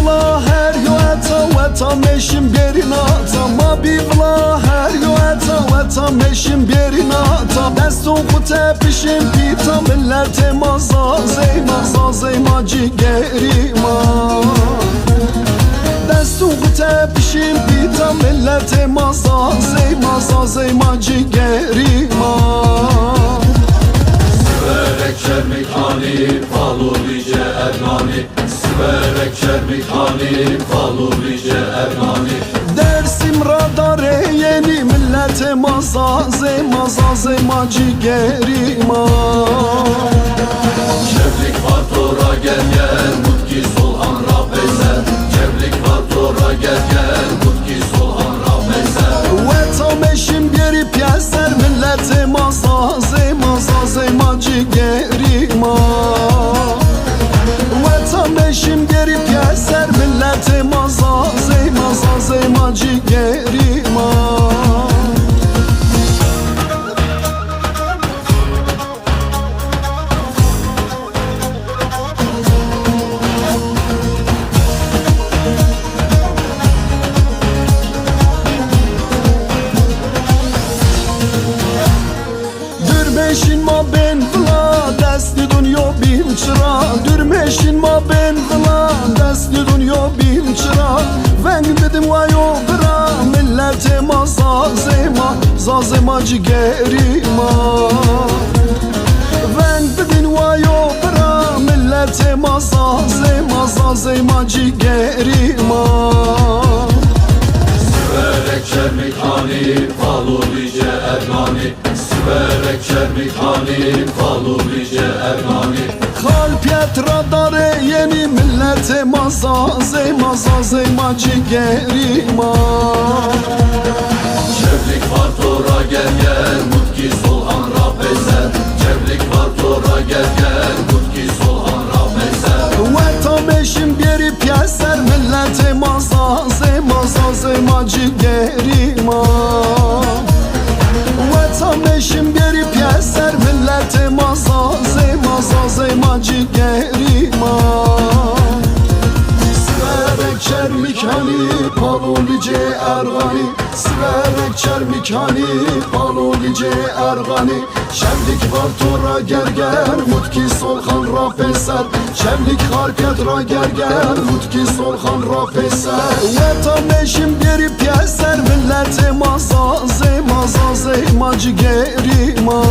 vla her yo eta meşim berinata Ma bi vla her yo eta meşim berinata Destu kute pişim pita millete mazazeyma zeyma cigerima Destu kute pişim pita millete mazazeyma zeyma cigerima Siverek şermik hani falulice ernani Siverek şermik hani falulice ernani Dersim radare yeni millete mazazeyma cigerima Çevlik var tora gel gel mutki solhan rapezer Çevlik var tora gel gel mutki solhan rapezer Veta meşim geri piyaser millete mazazeyma cigerima Veta meşim geri piyaser millete mazazeyma cigerima Dürmeşin ma ben vla desti dunyo bin çıra Dürmeşin ma ben vla desti dunyo bin çıra Ven dedim vayo bra millete mazazeyma cigerima Ven dedim vayo bra millete mazazeyma cigerima Siverek şermik hani falulice ernani Siverek şermik hani falulice ernani Kalp yetra dare yeni millete mazazeyma cigerima Çevlik var tora gel gel mutki solhan rapezer Çevlik var tora gel gel mutki solhan rapezer Veta meşim geri piyaser millete mazazeyma cigerima Veta meşim geri piyaser millete mazazeyma cigerima Siverek çermik hani palulice ergani Siverek çermik hani palulice ergani Şevlik var tora gerger mutki solhan rapeser Şevlik harket ra gerger mutki solhan rapeser Veta meşim geri piyaser millete mazazeyma cigerima